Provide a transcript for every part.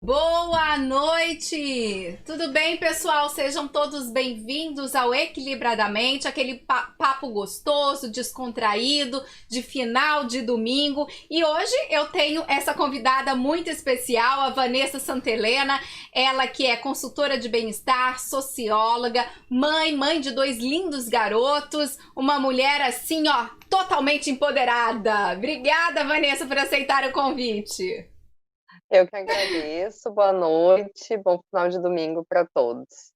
Boa noite! Tudo bem, pessoal? Sejam todos bem-vindos ao Equilibradamente, aquele papo gostoso, descontraído, de final de domingo. E hoje eu tenho essa convidada muito especial, a Vanessa Santelena, ela que é consultora de bem-estar, socióloga, mãe de dois lindos garotos, uma mulher assim, ó, totalmente empoderada. Obrigada, Vanessa, por aceitar o convite. Eu que agradeço, boa noite, bom final de domingo para todos.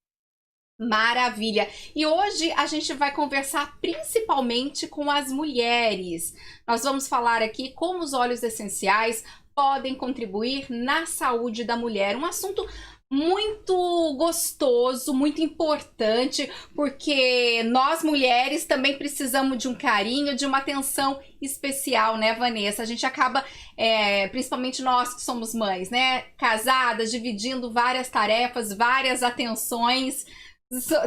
Maravilha! E hoje a gente vai conversar principalmente com as mulheres. Nós vamos falar aqui como os óleos essenciais podem contribuir na saúde da mulher. Um assunto muito gostoso, muito importante, porque nós mulheres também precisamos de um carinho, de uma atenção especial, né, Vanessa? A gente acaba, principalmente nós que somos mães, né, casadas, dividindo várias tarefas, várias atenções.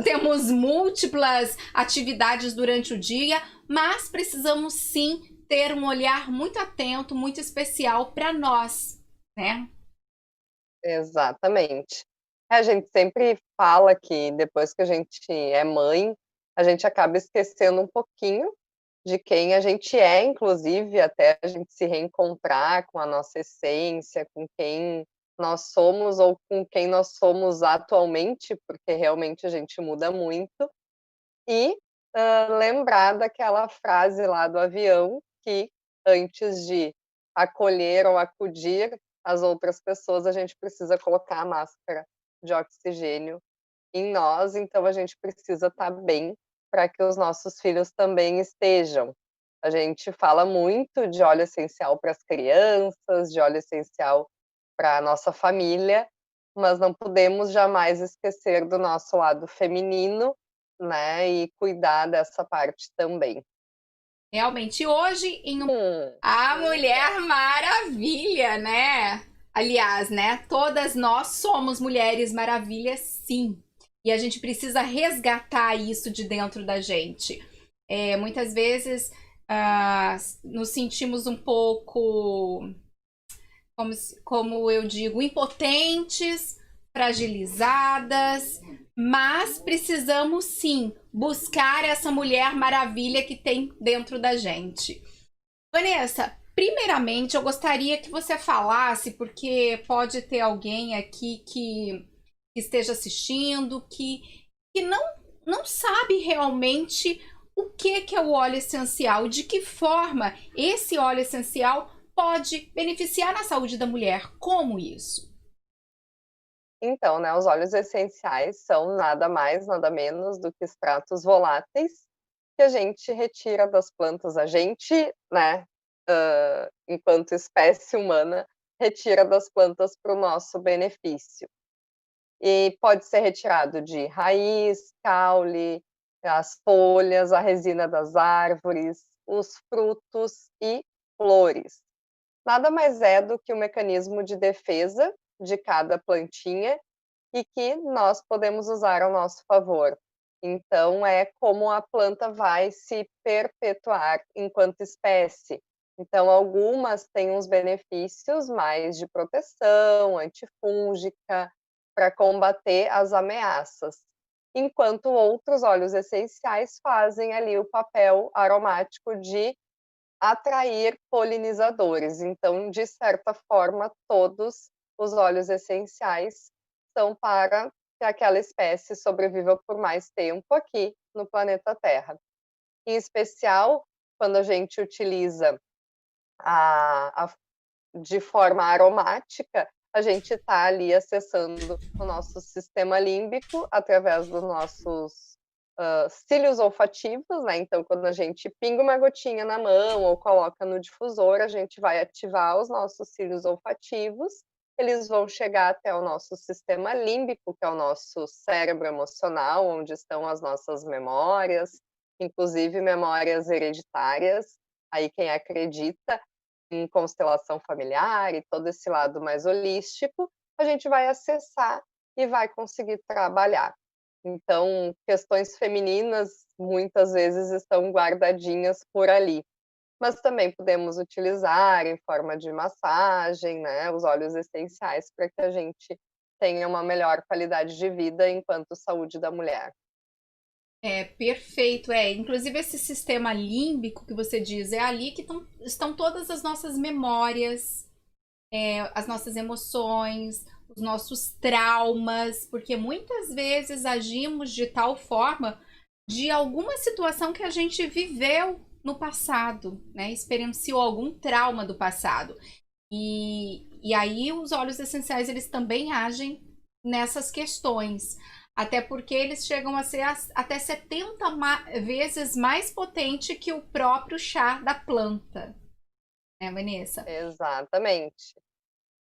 Temos múltiplas atividades durante o dia, mas precisamos sim ter um olhar muito atento, muito especial para nós, né? Exatamente. A gente sempre fala que depois que a gente é mãe, a gente acaba esquecendo um pouquinho de quem a gente é, inclusive até a gente se reencontrar com a nossa essência, com quem nós somos ou com quem nós somos atualmente, porque realmente a gente muda muito. E, lembrar daquela frase lá do avião que antes de acolher ou acudir as outras pessoas, a gente precisa colocar a máscara de oxigênio em nós, então a gente precisa estar bem para que os nossos filhos também estejam. A gente fala muito de óleo essencial para as crianças, de óleo essencial para a nossa família, mas não podemos jamais esquecer do nosso lado feminino, né, e cuidar dessa parte também. Realmente, hoje Hum, a Mulher Maravilha, né? Aliás, né? Todas nós somos mulheres maravilhas, sim. E a gente precisa resgatar isso de dentro da gente. Muitas vezes nos sentimos um pouco como eu digo, impotentes, fragilizadas, mas precisamos sim buscar essa mulher maravilha que tem dentro da gente. Vanessa, primeiramente eu gostaria que você falasse, porque pode ter alguém aqui que esteja assistindo, que não sabe realmente o que é o óleo essencial, de que forma esse óleo essencial pode beneficiar na saúde da mulher. Como isso? então, né, os óleos essenciais são nada mais, nada menos do que extratos voláteis que a gente retira das plantas. A gente, né, enquanto espécie humana, retira das plantas para o nosso benefício. E pode ser retirado de raiz, caule, as folhas, a resina das árvores, os frutos e flores. Nada mais é do que o mecanismo de defesa de cada plantinha e que nós podemos usar ao nosso favor. Então, é como a planta vai se perpetuar enquanto espécie. Então, algumas têm uns benefícios mais de proteção, antifúngica, para combater as ameaças, enquanto outros óleos essenciais fazem ali o papel aromático de atrair polinizadores. Então, de certa forma, todos os óleos essenciais são para que aquela espécie sobreviva por mais tempo aqui no planeta Terra. Em especial, quando a gente utiliza a de forma aromática, a gente está ali acessando o nosso sistema límbico através dos nossos cílios olfativos, né? Então, quando a gente pinga uma gotinha na mão ou coloca no difusor, a gente vai ativar os nossos cílios olfativos. Eles vão chegar até o nosso sistema límbico, que é o nosso cérebro emocional, onde estão as nossas memórias, inclusive memórias hereditárias. Aí quem acredita em constelação familiar e todo esse lado mais holístico, a gente vai acessar e vai conseguir trabalhar. Então, questões femininas muitas vezes estão guardadinhas por ali. mas também podemos utilizar em forma de massagem, né, os óleos essenciais para que a gente tenha uma melhor qualidade de vida enquanto saúde da mulher. É perfeito, inclusive esse sistema límbico que você diz, é ali que estão todas as nossas memórias, as nossas emoções, os nossos traumas, porque muitas vezes agimos de tal forma de alguma situação que a gente viveu no passado, né? Experienciou algum trauma do passado. E aí os óleos essenciais eles também agem nessas questões. Até porque eles chegam a ser até 70 vezes mais potente que o próprio chá da planta, né, Vanessa? Exatamente.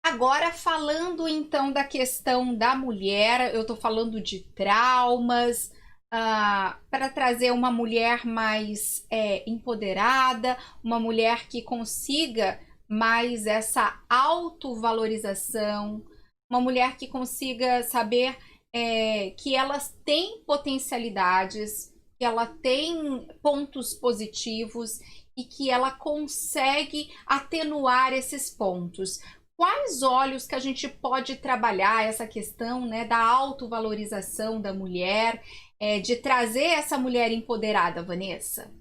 Agora, falando então da questão da mulher, eu estou falando de traumas, para trazer uma mulher mais empoderada, uma mulher que consiga mais essa autovalorização, uma mulher que consiga saber que elas têm potencialidades, que ela tem pontos positivos e que ela consegue atenuar esses pontos. Quais olhos que a gente pode trabalhar essa questão, né, da autovalorização da mulher, de trazer essa mulher empoderada, Vanessa?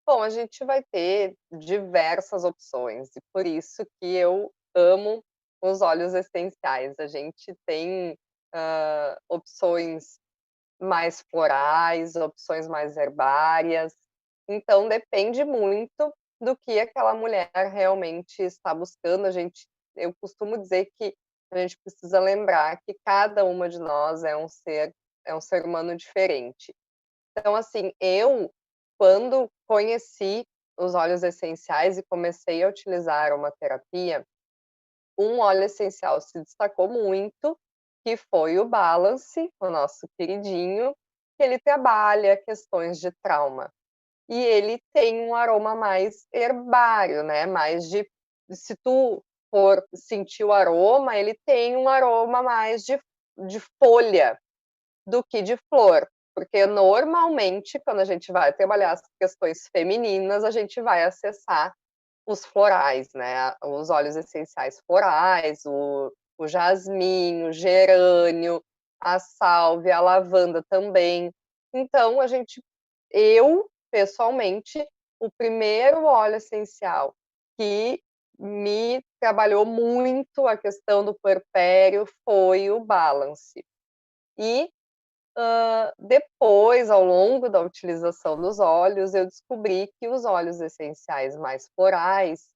Bom, a gente vai ter diversas opções e por isso que eu amo os óleos essenciais. A gente tem, opções mais florais, opções mais herbárias, então depende muito do que aquela mulher realmente está buscando. Eu costumo dizer que a gente precisa lembrar que cada uma de nós é um ser humano diferente. Então, assim, eu, quando conheci os óleos essenciais e comecei a utilizar a aromaterapia, um óleo essencial se destacou muito, que foi o Balance, o nosso queridinho, que ele trabalha questões de trauma. E ele tem um aroma mais herbário, né, mais de se tu for sentir o aroma, ele tem um aroma mais de folha do que de flor, porque normalmente quando a gente vai trabalhar as questões femininas, a gente vai acessar os florais, né, os óleos essenciais florais, o jasmim, o gerânio, a sálvia, a lavanda também. Então eu, pessoalmente, o primeiro óleo essencial que me trabalhou muito a questão do puerpério foi o Balance. E depois, ao longo da utilização dos óleos, eu descobri que os óleos essenciais mais florais,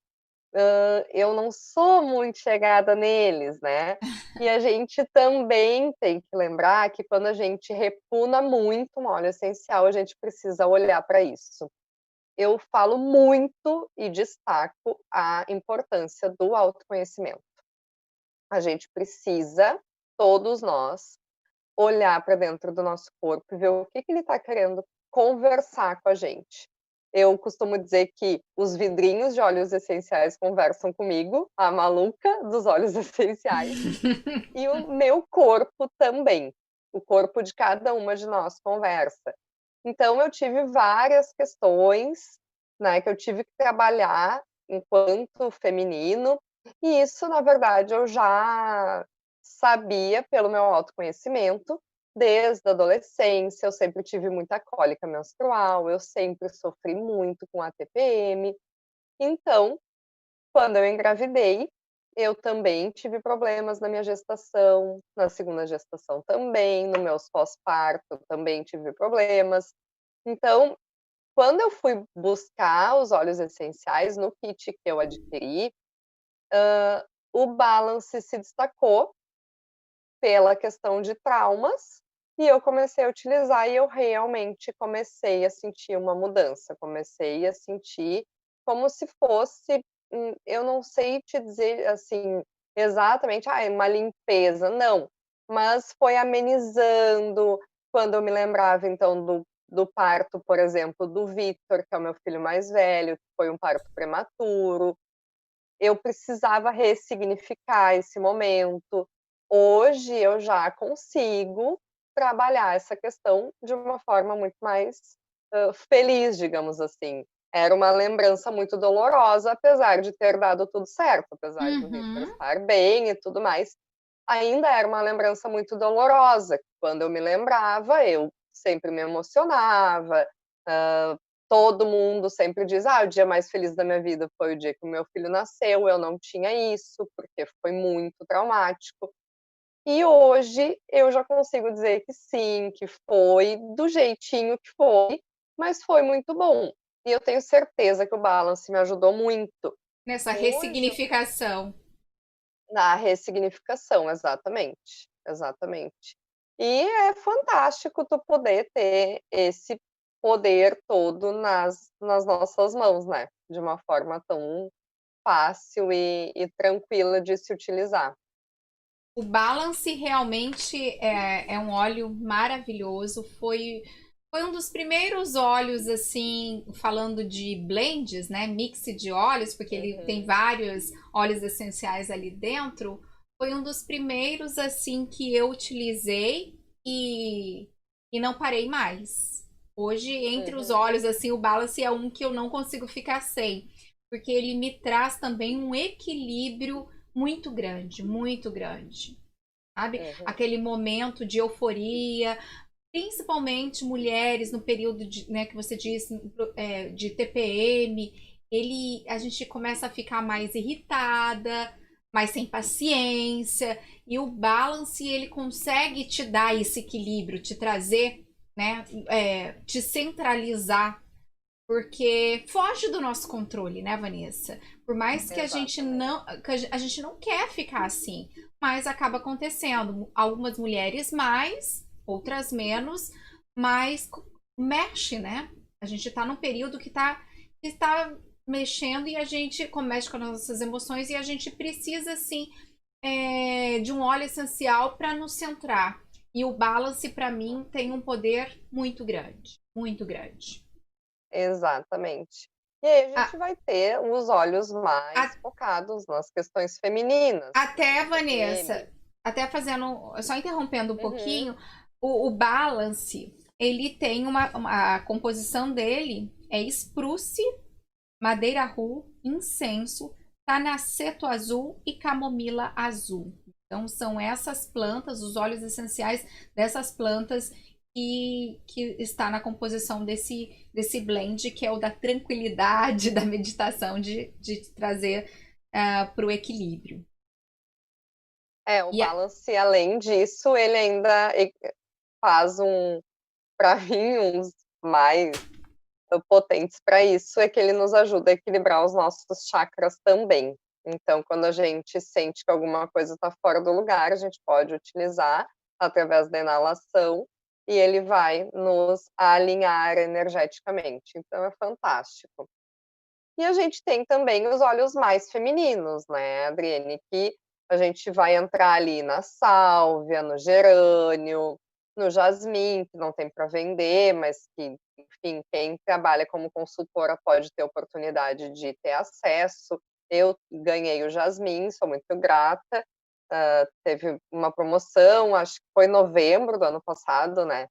eu não sou muito chegada neles, né. E a gente também tem que lembrar que quando a gente repugna muito um óleo essencial, a gente precisa olhar para isso. Eu falo muito e destaco a importância do autoconhecimento. A gente precisa, todos nós, olhar para dentro do nosso corpo e ver o que que ele está querendo conversar com a gente. Eu costumo dizer que os vidrinhos de óleos essenciais conversam comigo, a maluca dos óleos essenciais, e o meu corpo também. O corpo de cada uma de nós conversa. Então eu tive várias questões, né, que eu tive que trabalhar enquanto feminino, e isso na verdade eu já sabia pelo meu autoconhecimento, desde a adolescência. Eu sempre tive muita cólica menstrual, eu sempre sofri muito com a TPM, então, quando eu engravidei, eu também tive problemas na minha gestação, na segunda gestação também, no meus pós-parto também tive problemas. Então, quando eu fui buscar os óleos essenciais no kit que eu adquiri, o Balance se destacou pela questão de traumas, e eu comecei a utilizar e eu realmente comecei a sentir uma mudança, comecei a sentir como se fosse, eu não sei te dizer, assim, exatamente, uma limpeza, não, mas foi amenizando, quando eu me lembrava então do parto, por exemplo, do Victor, que é o meu filho mais velho, que foi um parto prematuro, eu precisava ressignificar esse momento. Hoje eu já consigo trabalhar essa questão de uma forma muito mais, feliz, digamos assim. era uma lembrança muito dolorosa, apesar de ter dado tudo certo, apesar do Vitor Uhum. estar bem e tudo mais, ainda era uma lembrança muito dolorosa. Quando eu me lembrava, eu sempre me emocionava, todo mundo sempre diz: "Ah, o dia mais feliz da minha vida foi o dia que o meu filho nasceu", eu não tinha isso, porque foi muito traumático. E hoje eu já consigo dizer que sim, que foi do jeitinho que foi, mas foi muito bom. E eu tenho certeza que o Balance me ajudou muito. Nessa Hoje ressignificação. na ressignificação, exatamente, exatamente. E é fantástico tu poder ter esse poder todo nas nossas mãos, né, de uma forma tão fácil e tranquila de se utilizar. O Balance realmente é um óleo maravilhoso. Foi um dos primeiros óleos, assim, falando de blends, né? Mix de óleos, porque ele tem Uhum, vários óleos essenciais ali dentro. Foi um dos primeiros, assim, que eu utilizei e, e não parei mais. Hoje, entre os uhum, óleos, assim, o Balance é um que eu não consigo ficar sem, porque ele me traz também um equilíbrio muito grande, sabe? uhum. Aquele momento de euforia, principalmente mulheres no período de, né, que você disse, de TPM, a gente começa a ficar mais irritada, mais sem paciência, e o balance ele consegue te dar esse equilíbrio, te trazer, né, te centralizar, porque foge do nosso controle, né, Vanessa? Por mais que a gente Exatamente. não, que a gente não quer ficar assim, mas acaba acontecendo. Algumas mulheres mais, outras menos, mas mexe, né? A gente tá num período que tá mexendo e a gente mexe com as nossas emoções e a gente precisa, assim, de um óleo essencial para nos centrar. E o balance, para mim, tem um poder muito grande, muito grande. Exatamente. E aí a A, gente vai ter os olhos mais a, focados nas questões femininas, né, Até, TPM. Vanessa, até fazendo, só interrompendo um Uhum, pouquinho, o Balance, ele tem a composição dele é spruce, madeira ru, incenso, tanaceto azul e camomila azul. Então, são essas plantas, os óleos essenciais dessas plantas que está na composição desse blend, que é o da tranquilidade, da meditação, de trazer para o equilíbrio. é, o E a, Balance, além disso, ele ainda faz para mim, uns mais potentes para isso, é que ele nos ajuda a equilibrar os nossos chakras também. Então, quando a gente sente que alguma coisa está fora do lugar, a gente pode utilizar através da inalação e ele vai nos alinhar energeticamente. Então, é fantástico. E a gente tem também os óleos mais femininos, né, Adriene, que a gente vai entrar ali na sálvia, no gerânio, no jasmim, que não tem para vender, mas que, enfim, quem trabalha como consultora pode ter oportunidade de ter acesso. Eu ganhei o jasmim, sou muito grata. Teve uma promoção, acho que foi em novembro do ano passado, né,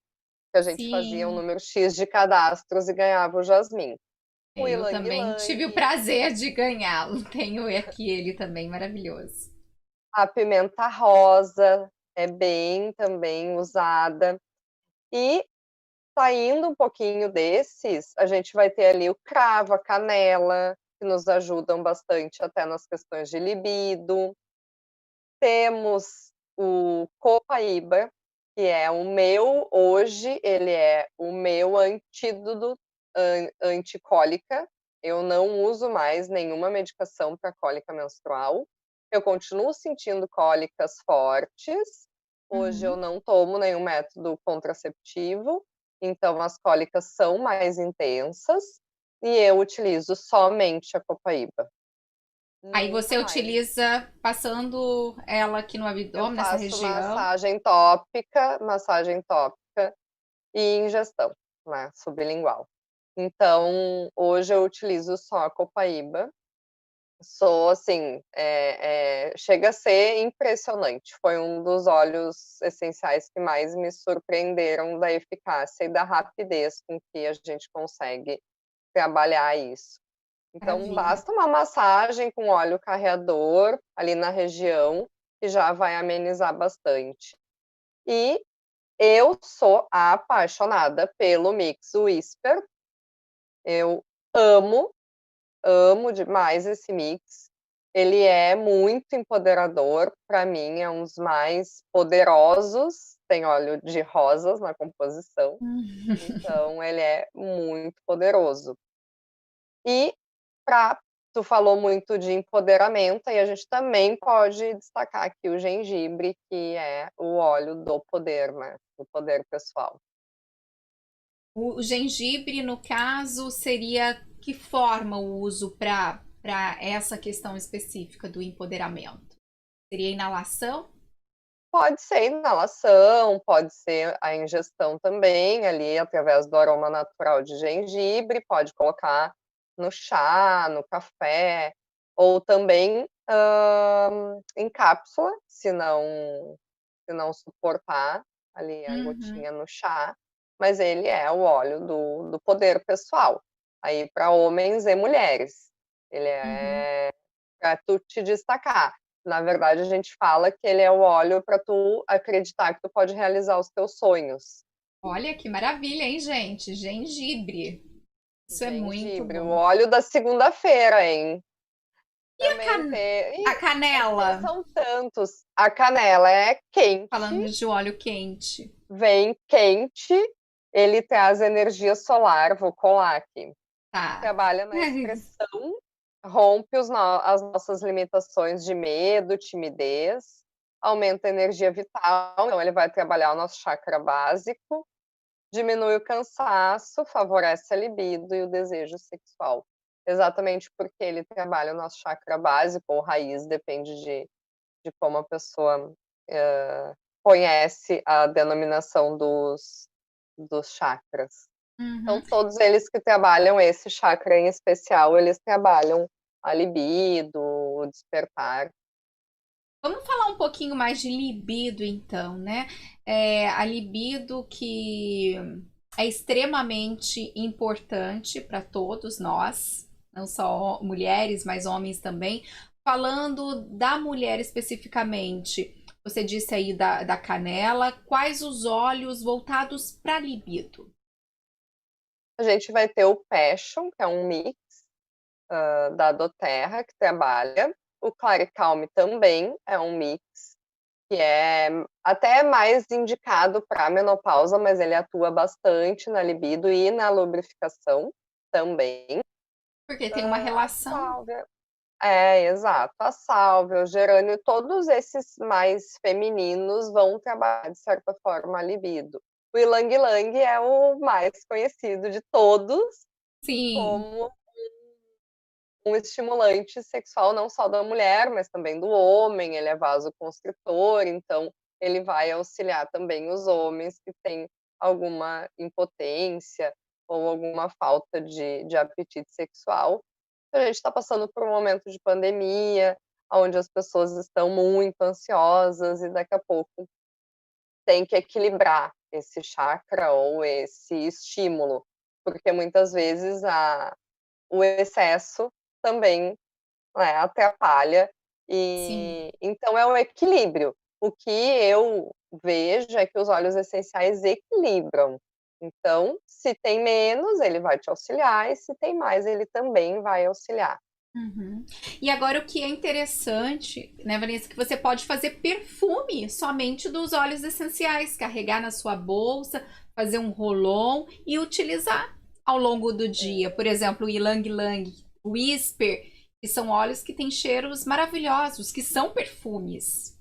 que a gente fazia um sim, número X de cadastros e ganhava o jasmim. O eu Ylang também tive o Ylang, prazer de ganhá-lo. Tenho aqui ele também, maravilhoso. a pimenta rosa é bem também usada. E saindo um pouquinho desses, a gente vai ter ali o cravo, a canela, que nos ajudam bastante até nas questões de libido. Temos o copaíba, que é o meu hoje, ele é o meu antídoto anticólica. Eu não uso mais nenhuma medicação para cólica menstrual. Eu continuo sentindo cólicas fortes. Hoje eu Uhum. não tomo nenhum método contraceptivo, então as cólicas são mais intensas e eu utilizo somente a copaíba. Aí Nunca você mais. utiliza passando ela aqui no Eu abdômen, nessa faço região. massagem tópica e ingestão, né, sublingual. Então, hoje eu utilizo só a copaíba. Sou assim, chega a ser impressionante. Foi um dos óleos essenciais que mais me surpreenderam da eficácia e da rapidez com que a gente consegue trabalhar isso. Então, Maravilha. basta uma massagem com óleo carreador ali na região, que já vai amenizar bastante. E eu sou apaixonada pelo Mix Whisper. Eu amo, amo demais esse mix. Ele é muito empoderador, para mim é um dos mais poderosos, tem óleo de rosas na composição, então ele é muito poderoso. E pra tu falou muito de empoderamento, e a gente também pode destacar aqui o gengibre, que é o óleo do poder, né, do poder pessoal. O gengibre, no caso, seria que forma o uso para essa questão específica do empoderamento? Seria inalação? Pode ser inalação, pode ser a ingestão também, ali, através do aroma natural de gengibre, pode colocar no chá, no café, ou também, em cápsula, se não suportar, ali, a Uhum, gotinha no chá, mas ele é o óleo do poder pessoal, aí para homens e mulheres. Ele uhum. é para tu te destacar. Na verdade, a gente fala que ele é o óleo para tu acreditar que tu pode realizar os teus sonhos. Olha que maravilha, hein, gente? Gengibre. Isso é muito Gengibre, o bom. óleo da segunda-feira, hein. E Também tem a é porque canela? são tantos. A canela é quente, Falando de óleo quente. vem quente, ele traz energia solar, vou colar aqui. Tá. Trabalha na expressão, rompe as nossas limitações de medo, timidez, aumenta a energia vital, então ele vai trabalhar o nosso chakra básico, diminui o cansaço, favorece a libido e o desejo sexual. Exatamente porque ele trabalha o nosso chakra básico ou raiz, depende de como a pessoa, conhece a denominação dos chakras. Então, Uhum. todos eles que trabalham esse chakra em especial, eles trabalham a libido, o despertar. Vamos falar um pouquinho mais de libido, então, né? A libido que é extremamente importante para todos nós, não só mulheres, mas homens também. Falando da mulher especificamente, você disse aí da canela, quais os óleos voltados para libido? A gente vai ter o Passion, que é um mix, da doTERRA, que trabalha. O Claricalme também é um mix, que é até mais indicado para menopausa, mas ele atua bastante na libido e na lubrificação também. Porque tem uma A relação. sálvia exato. A sálvia, o gerânio, todos esses mais femininos vão trabalhar, de certa forma, a libido. O ilang-ilang é o mais conhecido de todos Sim. como um estimulante sexual não só da mulher, mas também do homem, ele é vasoconstritor, então ele vai auxiliar também os homens que têm alguma impotência ou alguma falta de apetite sexual. A gente está passando por um momento de pandemia, onde as pessoas estão muito ansiosas e daqui a pouco tem que equilibrar esse chakra ou esse estímulo, porque muitas vezes o excesso também, né, atrapalha, Sim. e então é um equilíbrio. O que eu vejo é que os óleos essenciais equilibram. Então, se tem menos, ele vai te auxiliar, e se tem mais, ele também vai auxiliar. Uhum. E agora o que é interessante, né, Vanessa, que você pode fazer perfume somente dos óleos essenciais, carregar na sua bolsa, fazer um roll-on e utilizar ao longo do dia. Por exemplo, o Ylang Ylang, o Whisper, que são óleos que têm cheiros maravilhosos, que são perfumes.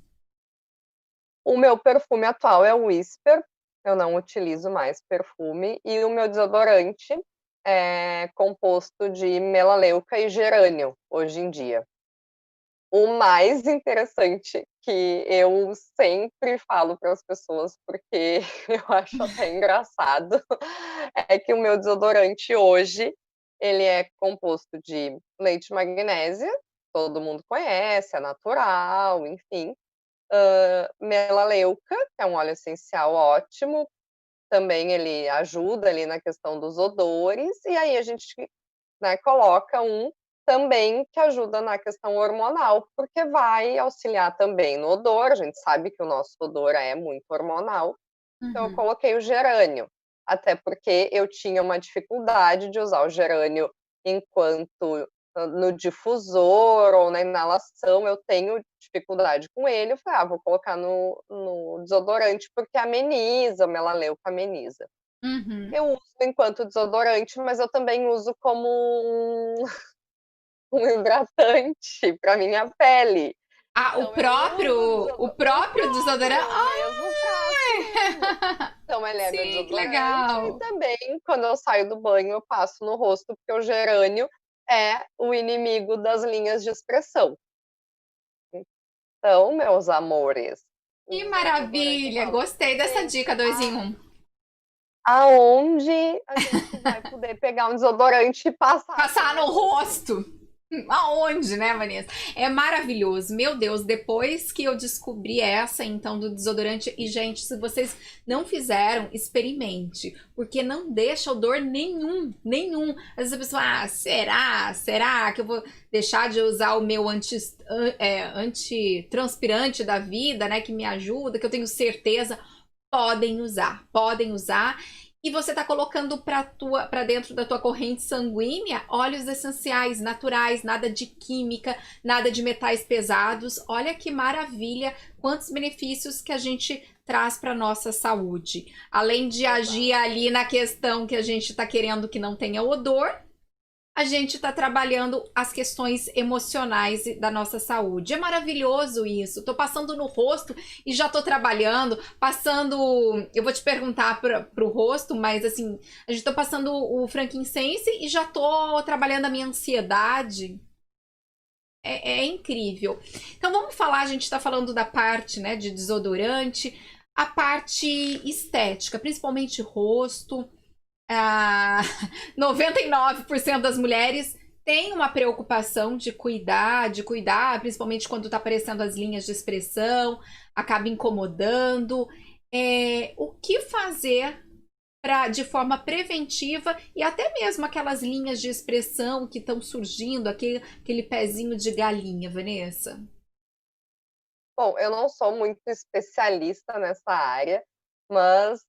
O meu perfume atual é o Whisper, eu não utilizo mais perfume, e o meu desodorante é composto de melaleuca e gerânio, hoje em dia. O mais interessante que eu sempre falo para as pessoas, porque eu acho até engraçado, é que o meu desodorante hoje, ele é composto de leite magnésia, todo mundo conhece, é natural, enfim, melaleuca, que é um óleo essencial ótimo, também ele ajuda ali na questão dos odores, e aí a gente né, coloca um também que ajuda na questão hormonal, porque vai auxiliar também no odor, a gente sabe que o nosso odor é muito hormonal, então eu Uhum. coloquei o gerânio, até porque eu tinha uma dificuldade de usar o gerânio enquanto no difusor ou na inalação, eu tenho dificuldade com ele, eu falei: "Ah, vou colocar no desodorante, porque ameniza, o melaleuca ameniza". Uhum. Eu uso enquanto desodorante, mas eu também uso como um hidratante para minha pele. Ah, Então eu uso o o próprio desodorante? próprio, o mesmo frasco mesmo. Ai! Então ele é meu Sim, que desodorante e legal. também quando eu saio do banho eu passo no rosto, porque o gerânio é o inimigo das linhas de expressão. Então, meus amores, Que usa o desodorante maravilha! Gostei dessa gente, dica 2 em 1. aonde a gente vai poder pegar um desodorante e passar assim Passar no no rosto? rosto. Aonde, né, Vanessa? É maravilhoso. Meu Deus, depois que eu descobri essa, então, do desodorante, e, gente, se vocês não fizeram, experimente, porque não deixa odor nenhum, nenhum. Às vezes a pessoa, ah, será? Será que eu vou deixar de usar o meu antitranspirante da vida, né, que me ajuda, que eu tenho certeza? Podem usar. E você está colocando para dentro da tua corrente sanguínea óleos essenciais, naturais, nada de química, nada de metais pesados. Olha que maravilha, quantos benefícios que a gente traz para nossa saúde. Além de agir ali Exatamente. na questão que a gente está querendo que não tenha odor, a gente está trabalhando as questões emocionais da nossa saúde. É maravilhoso isso. Estou passando no rosto e já estou trabalhando, passando. Eu vou te perguntar para o rosto, mas assim, a gente está passando o frankincense e já estou trabalhando a minha ansiedade. É incrível. Então vamos falar, a gente está falando da parte, né, de desodorante, a parte estética, principalmente rosto. Ah, 99% das mulheres têm uma preocupação de cuidar, principalmente quando está aparecendo as linhas de expressão, acaba incomodando. O que fazer de forma preventiva e até mesmo aquelas linhas de expressão que estão surgindo, aquele pezinho de galinha, Vanessa? Bom, eu não sou muito especialista nessa área, mas,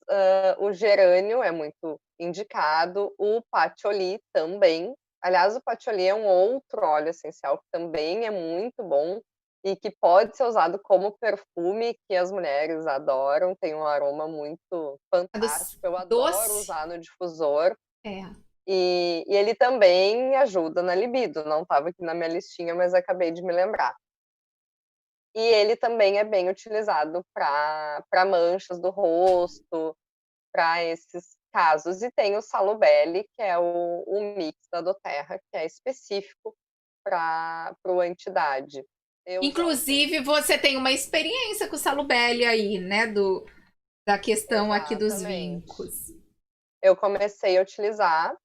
o gerânio é muito indicado, o patchouli também. Aliás, o patchouli é um outro óleo essencial que também é muito bom e que pode ser usado como perfume, que as mulheres adoram, tem um aroma muito fantástico, eu adoro Doce? usar no difusor. É. E ele também ajuda na libido, não estava aqui na minha listinha, mas acabei de me lembrar. E ele também é bem utilizado para manchas do rosto, para esses casos. E tem o Salubelle, que é o mix da doTERRA, que é específico para o anti-idade. Eu já Inclusive, utilizei. você tem uma experiência com o Salubelle aí, né? Da questão aqui dos Exatamente. vincos. Eu comecei a utilizar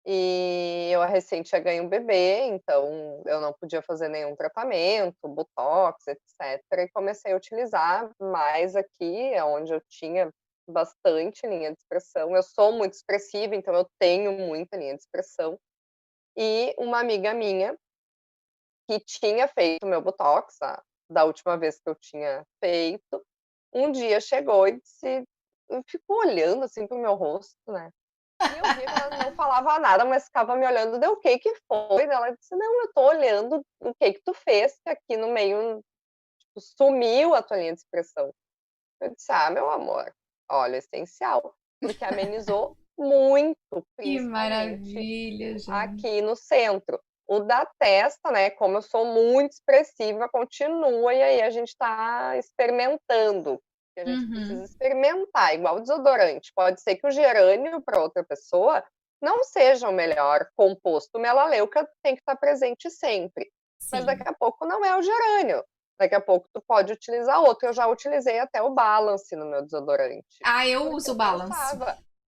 e eu recém tinha ganho um bebê, então eu não podia fazer nenhum tratamento, botox, etcétera, e comecei a utilizar mais aqui, aonde eu tinha bastante linha de expressão. Eu sou muito expressiva, então eu tenho muita linha de expressão. E uma amiga minha, que tinha feito o meu botox, da última vez que eu tinha feito, um dia chegou e disse, ficou olhando, assim, para o meu rosto, né. E eu via que ela não falava nada, mas ficava me olhando, deu: "O que que foi?" Daí ela disse: "Não, eu tô olhando o que tu fez, que aqui no meio, tipo, sumiu a tua linha de expressão". Eu disse: "Ah, meu amor, óleo essencial", porque amenizou muito, Que principalmente maravilha, gente. aqui no centro. O da testa, né, como eu sou muito expressiva, continua, e aí a gente tá experimentando, que a gente precisa Uhum. experimentar, igual desodorante. Pode ser que o gerânio para outra pessoa não seja o melhor composto, o melaleuca tem que estar presente sempre, mas daqui Sim. a pouco não é o gerânio, daqui a pouco tu pode utilizar outro. Eu já utilizei até o Balance no meu desodorante, Ah, eu porque uso eu Balance. pensava: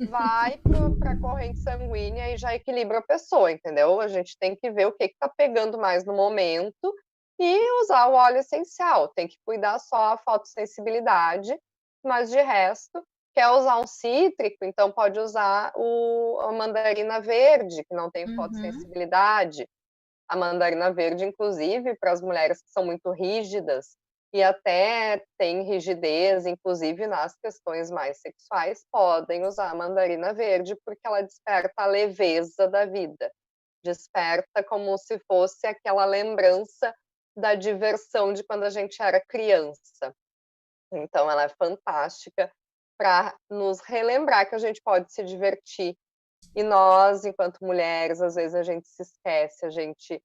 vai para a corrente sanguínea e já equilibra a pessoa, entendeu? A gente tem que ver o que está pegando mais no momento e usar o óleo essencial. Tem que cuidar só a fotossensibilidade, mas de resto, Quer usar um cítrico, então pode usar a mandarina verde, que não tem Uhum. fotossensibilidade. A mandarina verde, inclusive, para as mulheres que são muito rígidas e até têm rigidez, inclusive nas questões mais sexuais, podem usar a mandarina verde, porque ela desperta a leveza da vida. Desperta como se fosse aquela lembrança da diversão de quando a gente era criança. Então ela é fantástica para nos relembrar que a gente pode se divertir. E nós, enquanto mulheres, às vezes a gente se esquece, a gente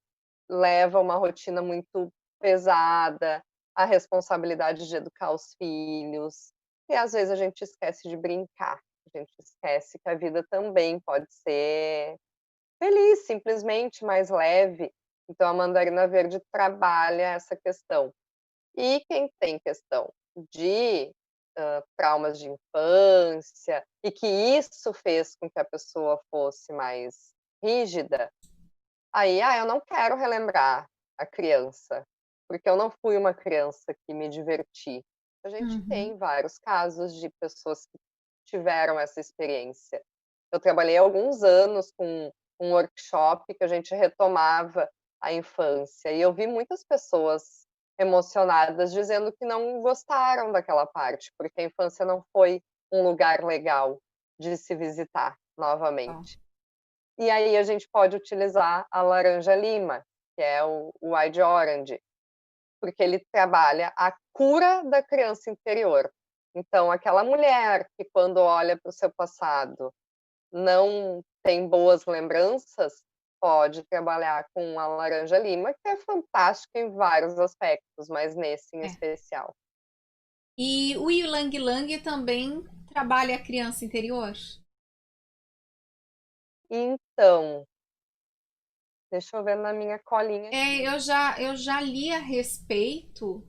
leva uma rotina muito pesada, a responsabilidade de educar os filhos, e às vezes a gente esquece de brincar, a gente esquece que a vida também pode ser feliz, simplesmente mais leve. Então a mandarina verde trabalha essa questão. E quem tem questão de, traumas de infância, e que isso fez com que a pessoa fosse mais rígida, aí: "Ah, eu não quero relembrar a criança, porque eu não fui uma criança que me diverti". A gente Uhum. tem vários casos de pessoas que tiveram essa experiência. Eu trabalhei alguns anos com um workshop que a gente retomava a infância, e eu vi muitas pessoas emocionadas dizendo que não gostaram daquela parte, porque a infância não foi um lugar legal de se visitar Ó. novamente. E aí a gente pode utilizar a laranja-lima, que é o Wild Orange, porque ele trabalha a cura da criança interior. Então aquela mulher que quando olha para o seu passado não tem boas lembranças, pode trabalhar com a laranja-lima, que é fantástica em vários aspectos, mas nesse em É. especial. E o Ylang Lang também trabalha a criança interior? Então, deixa eu ver na minha colinha É, aqui. eu já li a respeito,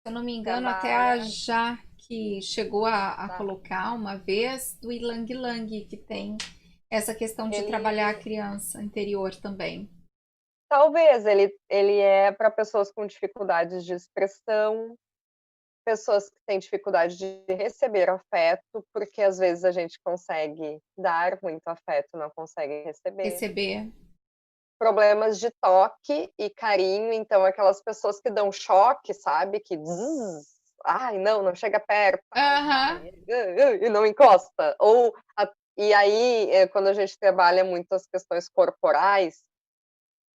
se eu não me engano, até a Trabalha Jaque chegou a tá, colocar uma vez do Ylang Lang, que tem essa questão de trabalhar a ele criança interior também. talvez ele é para pessoas com dificuldades de expressão, pessoas que têm dificuldade de receber afeto, porque às vezes a gente consegue dar muito afeto, não consegue receber. Receber. Problemas de toque e carinho, então aquelas pessoas que dão choque, sabe, que "zzz", "Ai, não, não chega perto, ai, Aham. sai, e não encosta", ou e aí, quando a gente trabalha muito as questões corporais,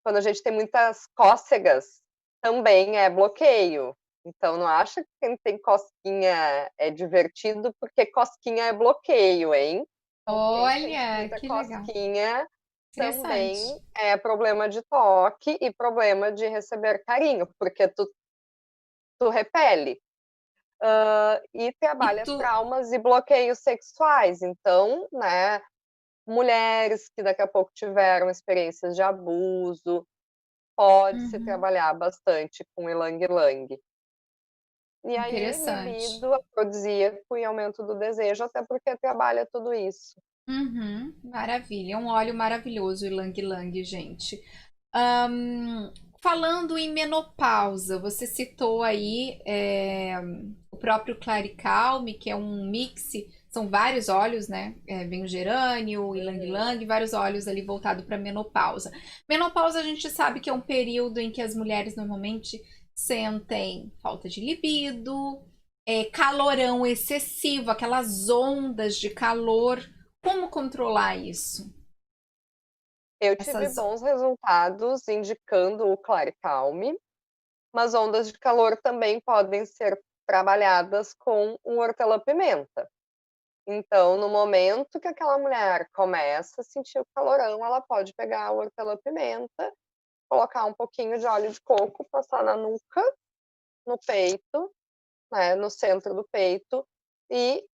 quando a gente tem muitas cócegas, também é bloqueio. Então não acha que quem tem cosquinha é divertido, porque cosquinha é bloqueio, hein. Quem sente Olha, muita que legal. cosquinha também Interessante. é problema de toque e problema de receber carinho, porque tu repele. E E trabalha tu. traumas e bloqueios sexuais, então, né, mulheres que daqui a pouco tiveram experiências de abuso, pode-se Uhum. trabalhar bastante com ilang-ilang. E aí Interessante. libido, afrodisíaco e aumento do desejo, até porque trabalha tudo isso. Uhum. Maravilha. É um óleo maravilhoso, o Ylang Ylang, gente. Ahn, falando em menopausa, você citou aí o próprio Claricalme, que é um mix, são vários óleos, né? Vem o gerânio, o Ylang Uhum. Ylang, vários óleos ali voltado para menopausa. Menopausa a gente sabe que é um período em que as mulheres normalmente sentem falta de libido, calorão excessivo, aquelas ondas de calor. Como controlar isso? Eu tive Essas. bons resultados indicando o Claricalme, mas ondas de calor também podem ser trabalhadas com o hortelã-pimenta. Então, no momento que aquela mulher começa a sentir o calorão, ela pode pegar o hortelã-pimenta, colocar um pouquinho de óleo de coco, passar na nuca, no peito, né, no centro do peito, e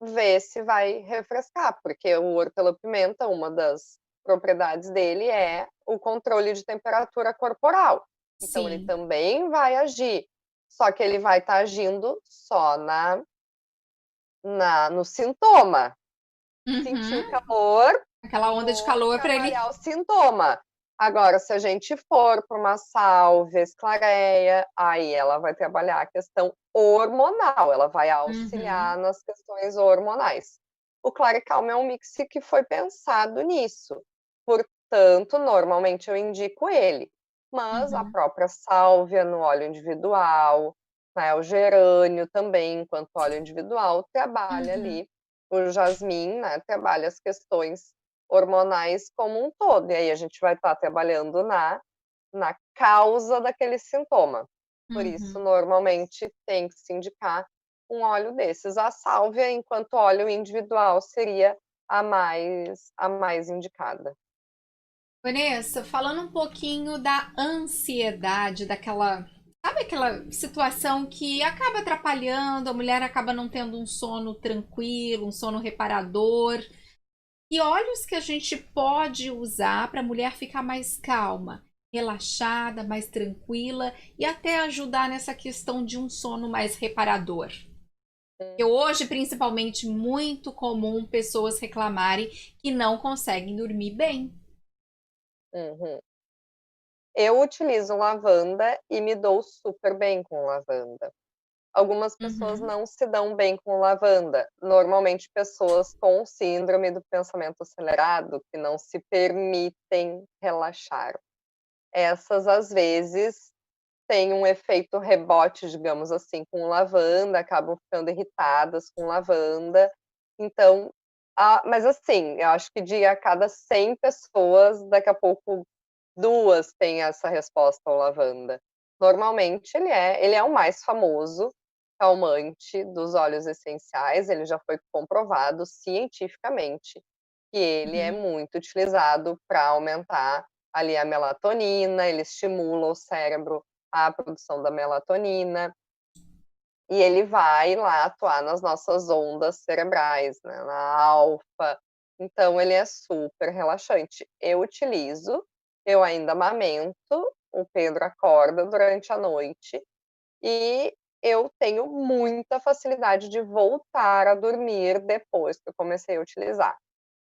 ver se vai refrescar, porque o hortelã-pimenta, uma das propriedades dele é o controle de temperatura corporal. Então ele Sim. também vai agir, só que ele vai estar agindo só no sintoma. Sentir o Uhum. calor, Aquela onda de vou calor para ele. trabalhar o sintoma. Agora, se a gente for para uma sálvia, esclareia, aí ela vai trabalhar a questão hormonal, ela vai Uhum. auxiliar nas questões hormonais. O Claricalm é um mix que foi pensado nisso, portanto, normalmente eu indico ele, mas a Uhum. própria sálvia no óleo individual, né, o gerânio também, enquanto óleo individual, trabalha Uhum. ali, o jasmim, né, trabalha as questões hormonais como um todo, e aí a gente vai estar trabalhando na causa daquele sintoma. Por isso, Uhum. normalmente, tem que se indicar um óleo desses. A sálvia, enquanto óleo individual, seria a mais indicada. Vanessa, falando um pouquinho da ansiedade, daquela, sabe aquela situação que acaba atrapalhando, a mulher acaba não tendo um sono tranquilo, um sono reparador. E óleos que a gente pode usar para a mulher ficar mais calma, relaxada, mais tranquila e até ajudar nessa questão de um sono mais reparador. Que hoje, principalmente, muito comum pessoas reclamarem que não conseguem dormir bem. Uhum. Eu utilizo lavanda e me dou super bem com lavanda. Algumas pessoas Uhum, não se dão bem com lavanda, normalmente pessoas com síndrome do pensamento acelerado, que não se permitem relaxar. Essas, às vezes, têm um efeito rebote, digamos assim, com lavanda, acabam ficando irritadas com lavanda. Então, mas assim, eu acho que de a cada 100 pessoas, daqui a pouco 2 têm essa resposta ao lavanda. Normalmente ele é o mais famoso calmante dos óleos essenciais, ele já foi comprovado cientificamente que ele é uhum, muito utilizado para aumentar ali a melatonina, ele estimula o cérebro à produção da melatonina, e ele vai lá atuar nas nossas ondas cerebrais, né, na alfa, então ele é super relaxante. Eu utilizo, eu ainda amamento, o Pedro acorda durante a noite, e eu tenho muita facilidade de voltar a dormir depois que eu comecei a utilizar.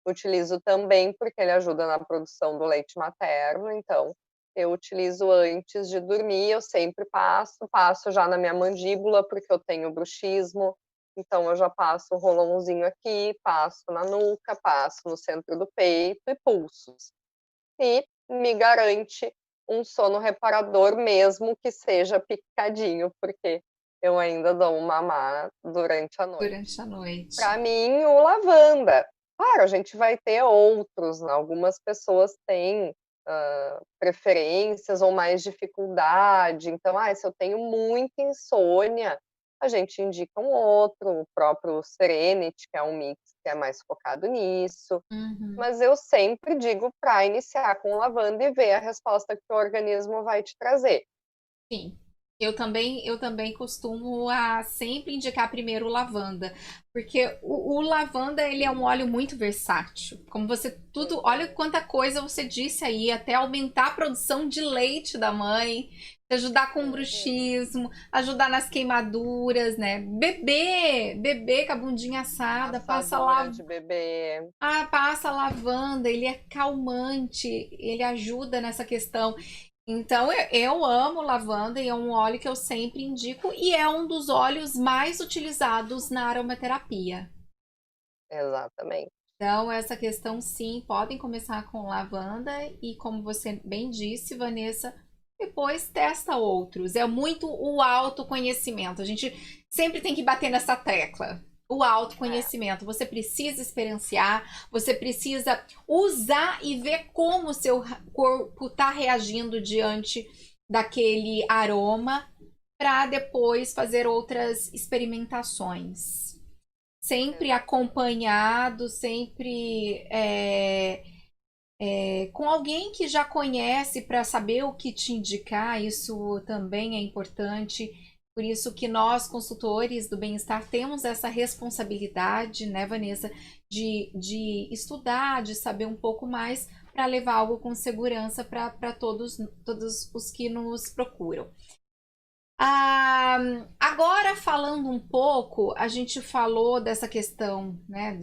Utilizo também porque ele ajuda na produção do leite materno, então eu utilizo antes de dormir, eu sempre passo já na minha mandíbula, porque eu tenho bruxismo, então eu já passo o rolãozinho aqui, passo na nuca, passo no centro do peito e pulsos. E me garante um sono reparador, mesmo que seja picadinho, porque eu ainda dou um mamar durante a noite. durante a noite. Para mim, o lavanda. Claro, a gente vai ter outros, né, algumas pessoas têm, preferências ou mais dificuldade, então, se eu tenho muita insônia, a gente indica um outro, o próprio Serenity, que é um mix que é mais focado nisso, Uhum. mas eu sempre digo para iniciar com lavanda e ver a resposta que o organismo vai te trazer. Sim. Eu também costumo a sempre indicar primeiro o lavanda, porque o lavanda ele é um óleo muito versátil. Como você tudo, olha Uhum, quanta coisa você disse aí, até aumentar a produção de leite da mãe, ajudar com o uhum. bruxismo, ajudar nas queimaduras, né? Bebê com a bundinha assada, Passadora de bebê. passa lavanda, ele é calmante, ele ajuda nessa questão. Então, eu amo lavanda e é um óleo que eu sempre indico e é um dos óleos mais utilizados na aromaterapia. Exatamente. Então, essa questão, sim, podem começar com lavanda e, como você bem disse, Vanessa, depois testa outros. É muito o autoconhecimento. A gente sempre tem que bater nessa tecla. O É. autoconhecimento. Você precisa experienciar, você precisa usar e ver como o seu corpo está reagindo diante daquele aroma para depois fazer outras experimentações sempre Exatamente. acompanhado, sempre com alguém que já conhece para saber o que te indicar, isso também é importante. Por isso que nós, consultores do bem-estar, temos essa responsabilidade, né, Vanessa, de estudar, de saber um pouco mais para levar algo com segurança para todos os que nos procuram. Ah, agora falando um pouco, a gente falou dessa questão, né,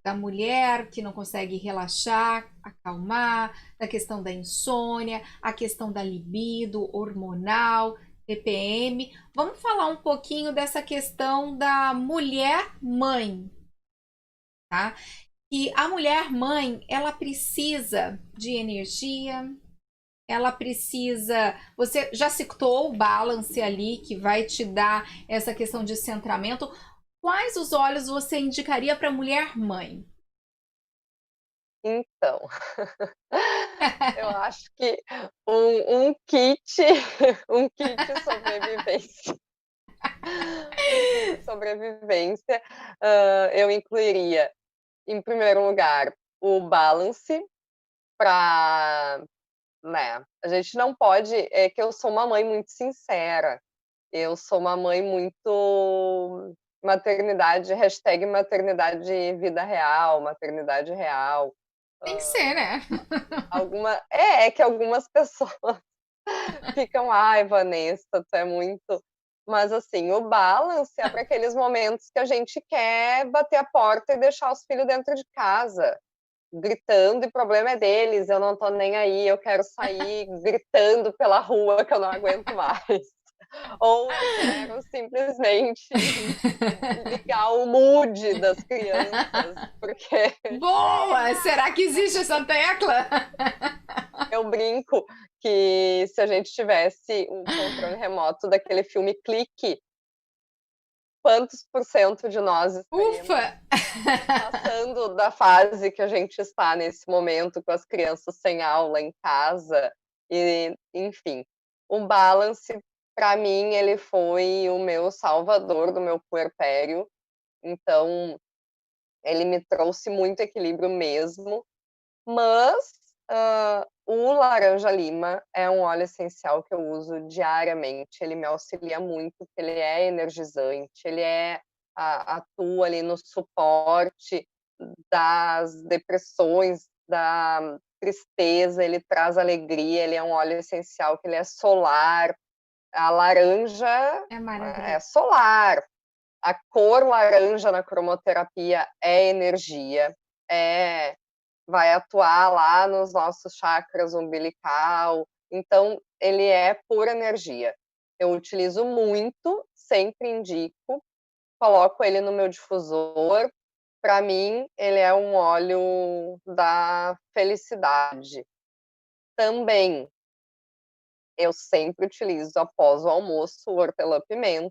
da mulher que não consegue relaxar, acalmar, da questão da insônia, a questão da libido hormonal. TPM. Vamos falar um pouquinho dessa questão da mulher mãe, tá? E a mulher mãe, ela precisa de energia, ela precisa. Você já citou o balance ali, que vai te dar essa questão de centramento. Quais os óleos você indicaria para mulher mãe? Então, eu acho que um kit um kit sobrevivência um kit sobrevivência, eu incluiria, em primeiro lugar, o balance para, né, a gente não pode é que eu sou uma mãe muito sincera, eu sou uma mãe muito maternidade vida real, maternidade real. Tem que ser, né? É que algumas pessoas ficam: "Ai, Vanessa, tu é muito", mas assim, o balance é para aqueles momentos que a gente quer bater a porta e deixar os filhos dentro de casa, gritando, e o problema é deles, eu não tô nem aí, eu quero sair gritando pela rua que eu não aguento mais. Ou eu quero simplesmente ligar o mood das crianças, porque Boa! Será que existe essa tecla? eu brinco que se a gente tivesse um controle remoto daquele filme Clique, quantos por cento de nós estaríamos Ufa! passando da fase que a gente está nesse momento, com as crianças sem aula em casa e, enfim. O balance, para mim, ele foi o meu salvador do meu puerpério, então ele me trouxe muito equilíbrio mesmo, mas, o laranja-lima é um óleo essencial que eu uso diariamente, ele me auxilia muito, porque ele é energizante, ele atua ali no suporte das depressões, da tristeza, ele traz alegria, ele é um óleo essencial que ele é solar, a laranja É é maravilhoso. solar, a cor laranja na cromoterapia é energia, é vai atuar lá nos nossos chakras umbilical, então ele é pura energia. Eu utilizo muito, sempre indico, coloco ele no meu difusor, para mim ele é um óleo da felicidade. Também, eu sempre utilizo após o almoço o hortelã-pimenta,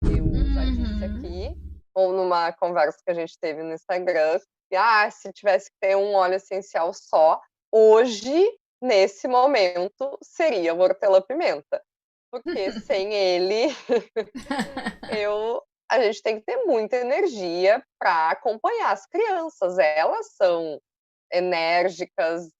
eu já disse Uhum. aqui, ou numa conversa que a gente teve no Instagram, que, se tivesse que ter um óleo essencial só, hoje, nesse momento, seria o hortelã-pimenta, porque sem ele, a gente tem que ter muita energia para acompanhar as crianças, elas são enérgicas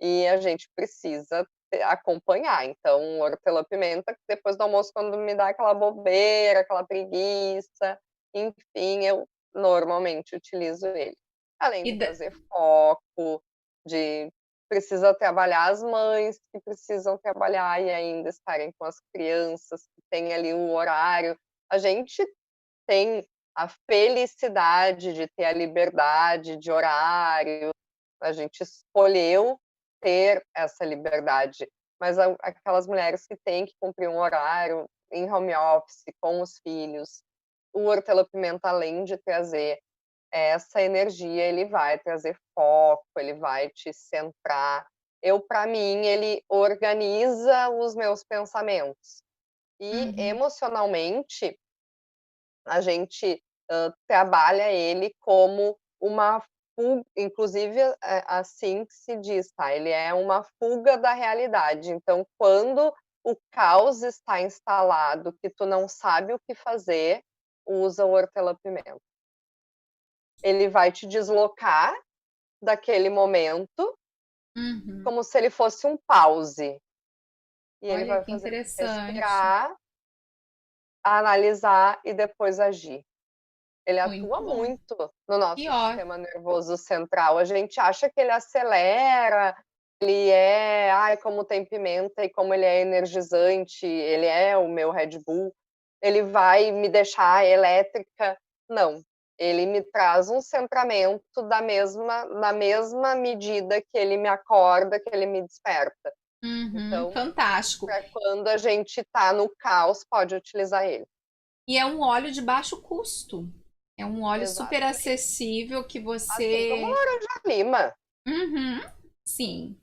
e a gente precisa acompanhar. Então, hortelã-pimenta, depois do almoço, quando me dá aquela bobeira, aquela preguiça, enfim, eu normalmente utilizo ele. Além E de da- trazer foco, de precisa trabalhar as mães que precisam trabalhar e ainda estarem com as crianças, que tem ali o horário. A gente tem a felicidade de ter a liberdade de horário, a gente escolheu ter essa liberdade, mas aquelas mulheres que têm que cumprir um horário em home office com os filhos, o hortelã-pimenta, além de trazer essa energia, ele vai trazer foco, ele vai te centrar. Para mim, ele organiza os meus pensamentos. E Uhum. emocionalmente, a gente, trabalha ele como uma fuga, inclusive, assim que se diz, tá, ele é uma fuga da realidade. Então, quando o caos está instalado, que tu não sabe o que fazer, usa o hortelã-pimenta. Ele vai te deslocar daquele momento, Uhum. como se ele fosse um pause, e ele Olha vai que fazer interessante. respirar, analisar e depois agir. Ele atua Muito bom. muito no Que nosso ó. sistema nervoso central. A gente acha que ele acelera, ele é, ai, como tem pimenta e como ele é energizante, ele é o meu Red Bull, ele vai me deixar elétrica. Não, ele me traz um centramento na mesma medida que ele me acorda, que ele me desperta. Uhum, Então, fantástico. para quando a gente tá no caos, pode utilizar ele. E é um óleo de baixo custo. É um óleo super Exatamente. acessível que Assim como você. laranja-lima. Uhum, sim.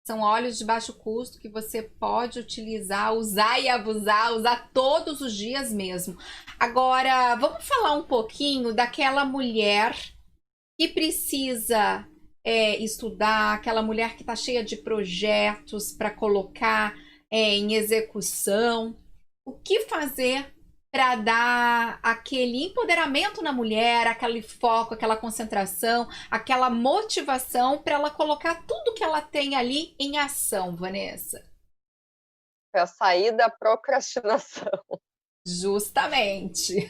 São óleos de baixo custo que você pode utilizar, usar e abusar, usar todos os dias mesmo. Agora, vamos falar um pouquinho daquela mulher que precisa estudar, aquela mulher que está cheia de projetos para colocar em execução. O que fazer para dar aquele empoderamento na mulher, aquele foco, aquela concentração, aquela motivação para ela colocar tudo que ela tem ali em ação, Vanessa? Para sair da procrastinação. Justamente.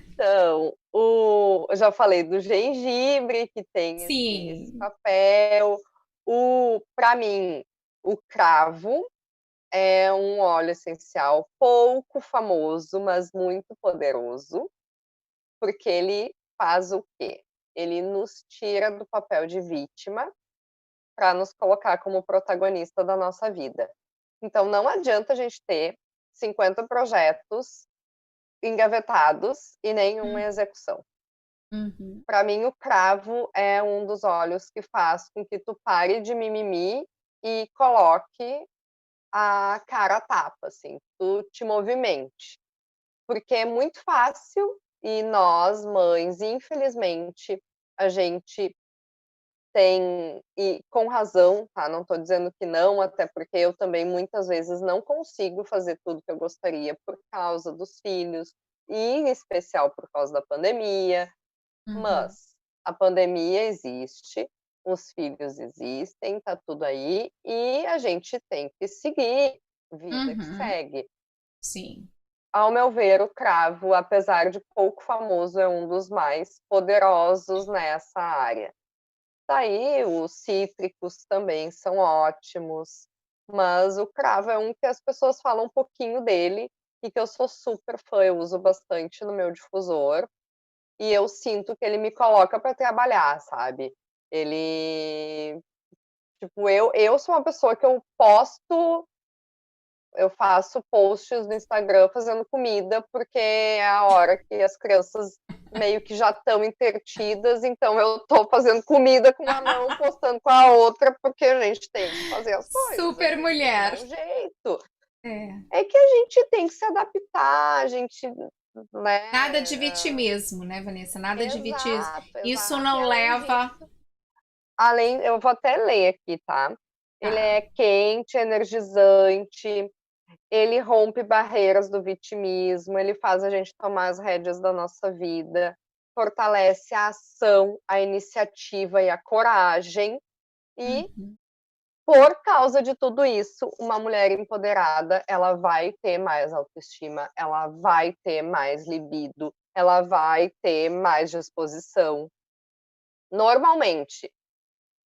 Então, eu já falei do gengibre, que tem esse Sim. papel. Para mim, o cravo é um óleo essencial pouco famoso, mas muito poderoso, porque ele faz o quê? Ele nos tira do papel de vítima para nos colocar como protagonista da nossa vida. Então não adianta a gente ter 50 projetos engavetados e nenhum em execução. Uhum. Para mim, o cravo é um dos óleos que faz com que tu pare de mimimi e coloque a cara a tapa, assim, tu te movimente. Porque é muito fácil e nós, mães, infelizmente, a gente tem, e com razão, tá? Não estou dizendo que não, até porque eu também muitas vezes não consigo fazer tudo que eu gostaria por causa dos filhos, e em especial por causa da pandemia. Uhum. Mas a pandemia existe, os filhos existem, tá tudo aí, e a gente tem que seguir, vida que Uhum. segue. Sim. Ao meu ver, o cravo, apesar de pouco famoso, é um dos mais poderosos nessa área. Daí, os cítricos também são ótimos, mas o cravo é um que as pessoas falam um pouquinho dele e que eu sou super fã, eu uso bastante no meu difusor. E eu sinto que ele me coloca para trabalhar, sabe. Ele tipo, eu sou uma pessoa que eu faço posts no Instagram fazendo comida, porque é a hora que as crianças meio que já estão intertidas, então eu tô fazendo comida com uma mão, postando com a outra, porque a gente tem que fazer as coisas, a Super gente tem que dar mulher. um jeito. É. É que a gente tem que se adaptar, a gente, Nada de né. vitimismo, né, Vanessa? Nada de vitimismo. Exato, Isso exato. E não além leva. disso, eu vou até ler aqui, tá. Ele Tá. é quente, energizante, ele rompe barreiras do vitimismo, ele faz a gente tomar as rédeas da nossa vida, fortalece a ação, a iniciativa e a coragem. E, Uhum. por causa de tudo isso, uma mulher empoderada, ela vai ter mais autoestima, ela vai ter mais libido, ela vai ter mais disposição. Normalmente,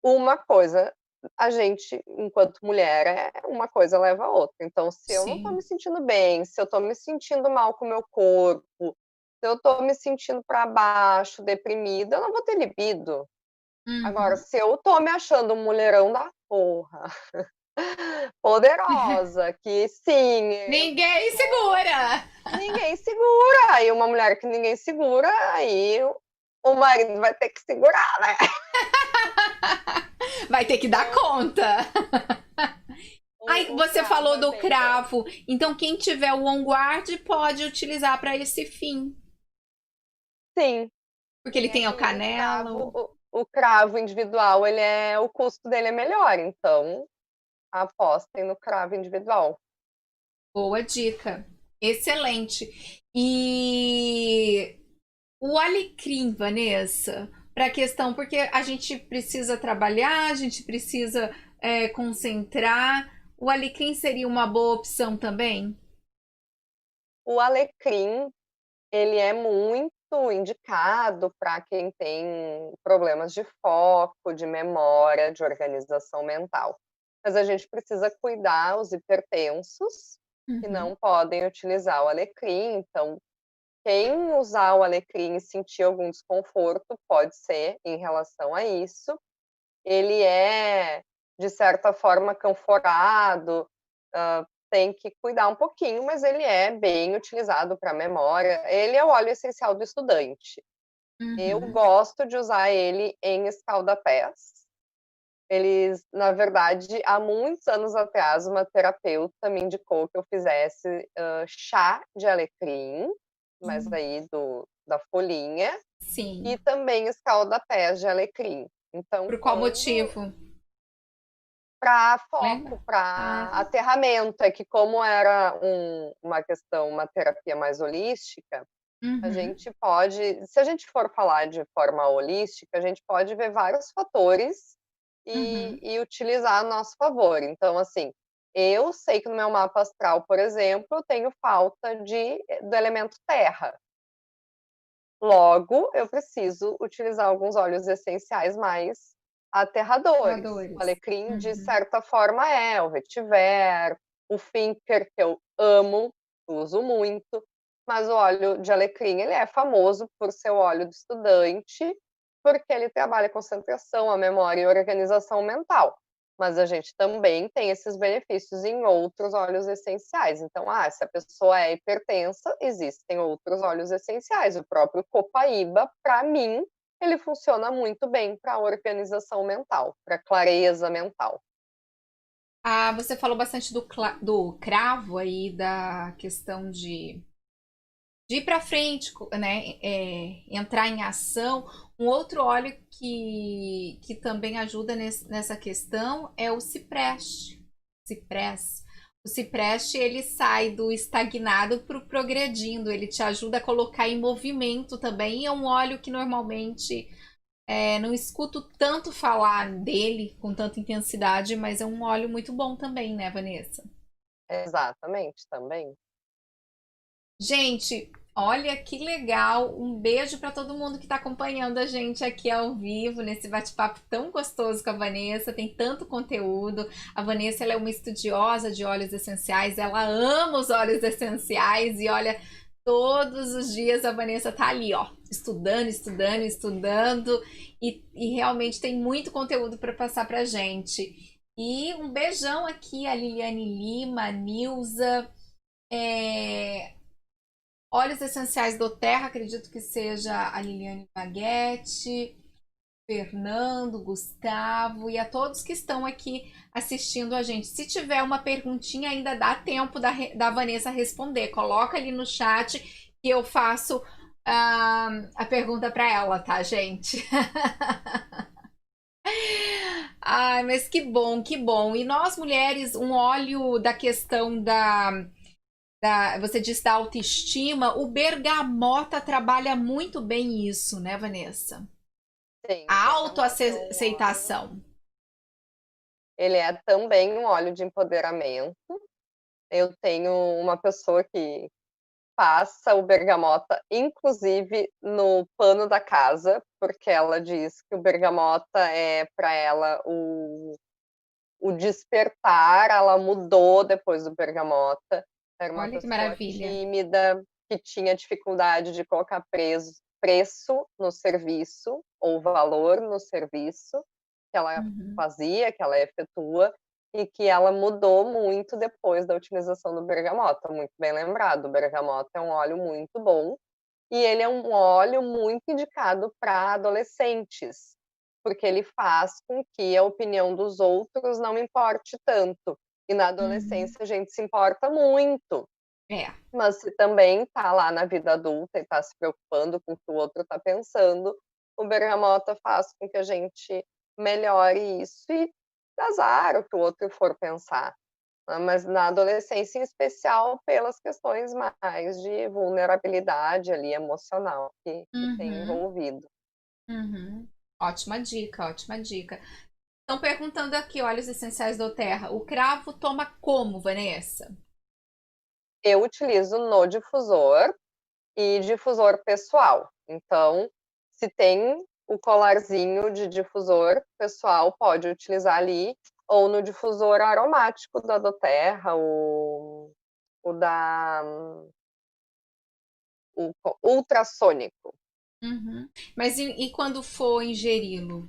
uma coisa, a gente, enquanto mulher, uma coisa leva a outra. Então, se eu não estou me Sim. sentindo bem, se eu estou me sentindo mal com o meu corpo, se eu estou me sentindo para baixo, deprimida, eu não vou ter libido. Agora, Uhum. se eu estou me achando um mulherão da porra, poderosa, que sim, eu Ninguém sou, segura! ninguém segura. Aí uma mulher que ninguém segura, aí o marido vai ter que segurar, né? Vai ter que dar Então, conta. Aí o você cravo falou é do bem bom. cravo. Então, quem tiver o On Guard pode utilizar para esse fim. Sim, Porque ele sim, é tem o que o cravo canelo. o cravo individual, o custo dele é melhor, então apostem no cravo individual. Boa dica. Excelente. E o alecrim, Vanessa, para a questão, porque a gente precisa trabalhar, a gente precisa concentrar. O alecrim seria uma boa opção também? O alecrim, ele é muito indicado para quem tem problemas de foco, de memória, de organização mental. Mas a gente precisa cuidar os hipertensos, que Uhum. não podem utilizar o alecrim, então quem usar o alecrim e sentir algum desconforto, pode ser em relação a isso. ele é, de certa forma, canforado, tem que cuidar um pouquinho, mas ele é bem utilizado para memória. Ele é o óleo essencial do estudante. Eu Uhum. gosto de usar ele em escaldapés. Eles, na verdade, há muitos anos atrás, uma terapeuta me indicou que eu fizesse, chá de alecrim, mas Hum. aí da folhinha, e Sim. também escaldapés de alecrim. Então, Por qual quando motivo? para Lembra? foco, Ah, para aterramento, é que como era uma questão, uma terapia mais holística, a uhum. gente pode, se a gente for falar de forma holística, a gente pode ver vários fatores Uhum. e utilizar a nosso favor. Então, assim, eu sei que no meu mapa astral, por exemplo, eu tenho falta do elemento terra. Logo, eu preciso utilizar alguns óleos essenciais mais aterradores. O Doadores. alecrim, de Uhum. certa forma, o vetiver, o Finker, que eu amo, uso muito, mas o óleo de alecrim, ele é famoso por ser o óleo do estudante, porque ele trabalha a concentração, a memória e a organização mental. Mas a gente também tem esses benefícios em outros óleos essenciais. Então, se a pessoa é hipertensa, existem outros óleos essenciais. O próprio copaíba, para mim, ele funciona muito bem para organização mental, para clareza mental. Ah, você falou bastante do cravo aí, da questão de ir para frente, né? Entrar em ação. Um outro óleo que também ajuda nessa questão é o cipreste. Cipreste. O cipreste ele sai do estagnado para o progredindo. Ele te ajuda a colocar em movimento também. E é um óleo que normalmente não escuto tanto falar dele com tanta intensidade, mas é um óleo muito bom também, né, Vanessa? Exatamente, também. Gente, olha que legal. Um beijo para todo mundo que está acompanhando a gente aqui ao vivo, nesse bate-papo tão gostoso com a Vanessa. Tem tanto conteúdo. A Vanessa ela é uma estudiosa de óleos essenciais, ela ama os óleos essenciais e olha, todos os dias a Vanessa tá ali, ó, estudando, estudando, estudando e realmente tem muito conteúdo para passar pra gente. E um beijão aqui a Liliane Lima, a Nilza, é, óleos essenciais do Terra, acredito que seja a Liliane Baguete, Fernando, Gustavo e a todos que estão aqui assistindo a gente. Se tiver uma perguntinha, ainda dá tempo da Vanessa responder. Coloca ali no chat que eu faço a pergunta para ela, tá, gente? Ai, mas que bom, que bom. E nós mulheres, um óleo da questão você disse da autoestima, o bergamota trabalha muito bem isso, né, Vanessa? Sim, o A bergamota é um óleo, autoaceitação. ele é também um óleo de empoderamento. Eu tenho uma pessoa que passa o bergamota, inclusive no pano da casa, porque ela diz que o bergamota é para ela o despertar, ela mudou depois do bergamota. Era uma Olha que pessoa maravilha. tímida, que tinha dificuldade de colocar preço no serviço, ou valor no serviço que ela Uhum. fazia, que ela efetua, e que ela mudou muito depois da utilização do bergamota. Muito bem lembrado, o bergamota é um óleo muito bom e ele é um óleo muito indicado para adolescentes, porque ele faz com que a opinião dos outros não importe tanto. E na Uhum. adolescência a gente se importa muito, É. mas se também está lá na vida adulta e está se preocupando com o que o outro está pensando, o bergamota faz com que a gente melhore isso e azar o que o outro for pensar. Mas na adolescência, em especial, pelas questões mais de vulnerabilidade ali emocional que tem Uhum. envolvido. Uhum. Ótima dica, ótima dica. Estão perguntando aqui, óleos essenciais do Terra. O cravo toma como, Vanessa? Eu utilizo no difusor e difusor pessoal. Então, se tem o colarzinho de difusor pessoal, pode utilizar ali, ou no difusor aromático da doTERRA, o da o ultrassônico. Uhum. Mas e quando for ingeri-lo?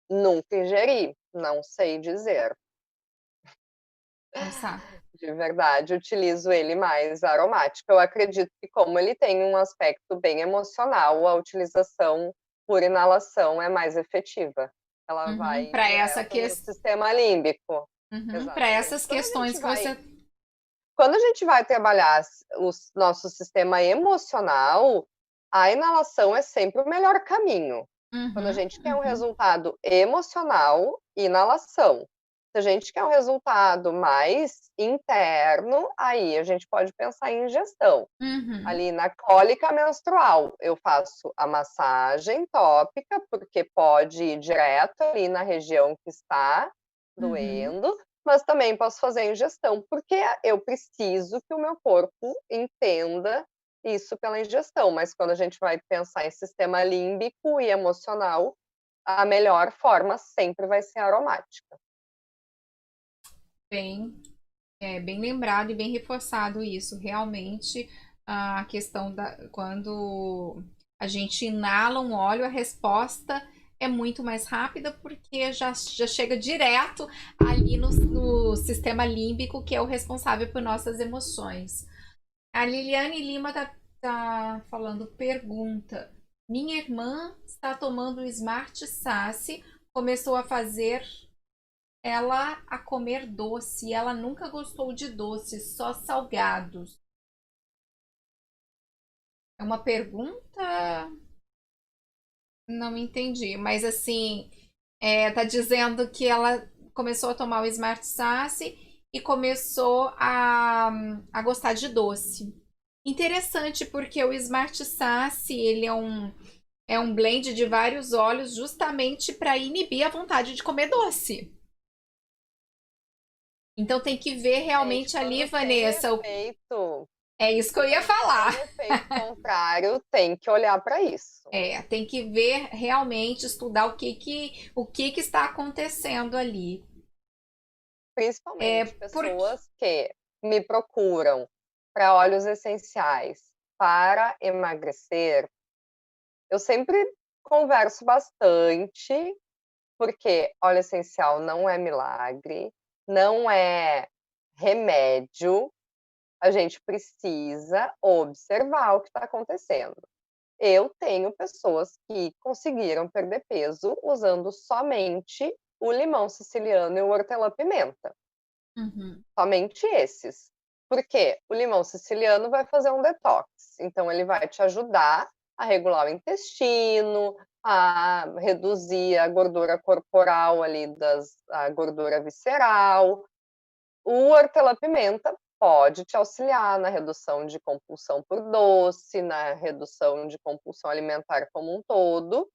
Nunca ingeri, não sei dizer. Nossa. De verdade, utilizo ele mais aromático. Eu acredito que como ele tem um aspecto bem emocional, a utilização por inalação é mais efetiva. Ela Uhum. vai Para essa direto no ques... sistema límbico. uhum. Para Exatamente. essas questões que você. Quando a gente vai trabalhar o nosso sistema emocional, a inalação é sempre o melhor caminho. Quando a Uhum, gente quer um uhum, resultado emocional, inalação. Se a gente quer um resultado mais interno, aí a gente pode pensar em ingestão. uhum, Ali na cólica menstrual, eu faço a massagem tópica, porque pode ir direto ali na região que está uhum. doendo, mas também posso fazer a ingestão, porque eu preciso que o meu corpo entenda isso pela ingestão. Mas quando a gente vai pensar em sistema límbico e emocional, a melhor forma sempre vai ser aromática. Bem, bem lembrado e bem reforçado isso. Realmente, a questão da quando a gente inala um óleo, a resposta é muito mais rápida porque já chega direto ali no sistema límbico, que é o responsável por nossas emoções. A Liliane Lima tá falando, pergunta. Minha irmã está tomando o Smart Sasse, começou a fazer ela a comer doce. Ela nunca gostou de doces, só salgados. É uma pergunta? Não entendi, mas assim, tá dizendo que ela começou a tomar o Smart Sasse e começou a gostar de doce. Interessante, porque o Smart Sasse, ele é um blend de vários óleos justamente para inibir a vontade de comer doce. Então tem que ver Gente, realmente ali, quando tem Vanessa. efeito É isso que eu ia Quando falar. tem efeito contrário, tem que olhar para isso. Tem que ver realmente, estudar o que que está acontecendo ali. Principalmente Porque pessoas que me procuram para óleos essenciais para emagrecer, eu sempre converso bastante, porque óleo essencial não é milagre, não é remédio, a gente precisa observar o que está acontecendo. Eu tenho pessoas que conseguiram perder peso usando somente o limão siciliano e o hortelã-pimenta, uhum, somente esses. Porque o limão siciliano vai fazer um detox, então ele vai te ajudar a regular o intestino, a reduzir a gordura corporal ali a gordura visceral. O hortelã-pimenta pode te auxiliar na redução de compulsão por doce, na redução de compulsão alimentar como um todo,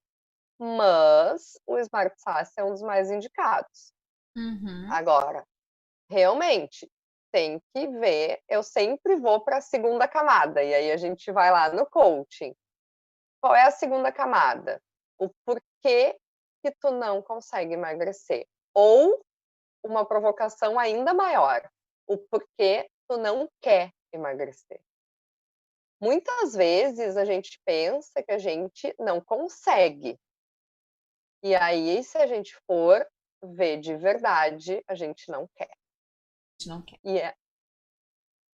mas o Smart Sasse é um dos mais indicados. uhum, Agora, realmente, tem que ver, eu sempre vou para a segunda camada, e aí a gente vai lá no coaching. Qual é a segunda camada? O porquê que tu não consegue emagrecer. Ou uma provocação ainda maior, o porquê tu não quer emagrecer. Muitas vezes a gente pensa que a gente não consegue. E aí, se a gente for ver de verdade, a gente não quer. a gente não quer. E, é,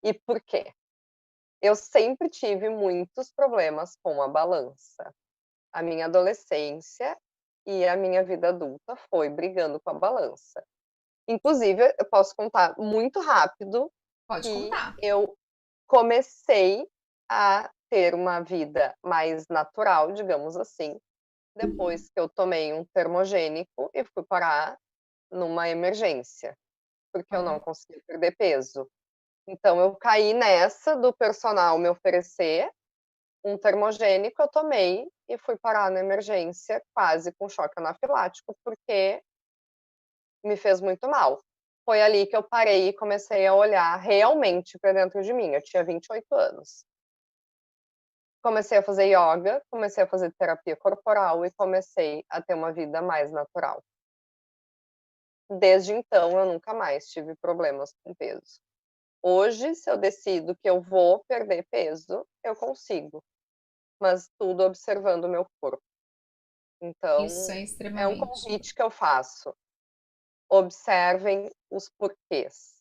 e por quê? Eu sempre tive muitos problemas com a balança. A minha adolescência e a minha vida adulta foi brigando com a balança. Inclusive, eu posso contar muito rápido Pode que contar. eu comecei a ter uma vida mais natural, digamos assim, depois que eu tomei um termogênico e fui parar numa emergência, porque eu não Olha. conseguia perder peso. Então eu caí nessa do personal me oferecer um termogênico, eu tomei e fui parar na emergência quase com choque anafilático, porque me fez muito mal. Foi ali que eu parei e comecei a olhar realmente para dentro de mim. Eu tinha 28 anos. Comecei a fazer yoga, comecei a fazer terapia corporal e comecei a ter uma vida mais natural. Desde então, eu nunca mais tive problemas com peso. Hoje, se eu decido que eu vou perder peso, eu consigo, mas tudo observando o meu corpo. Então, Isso é é um extremamente. convite que eu faço. Observem os porquês.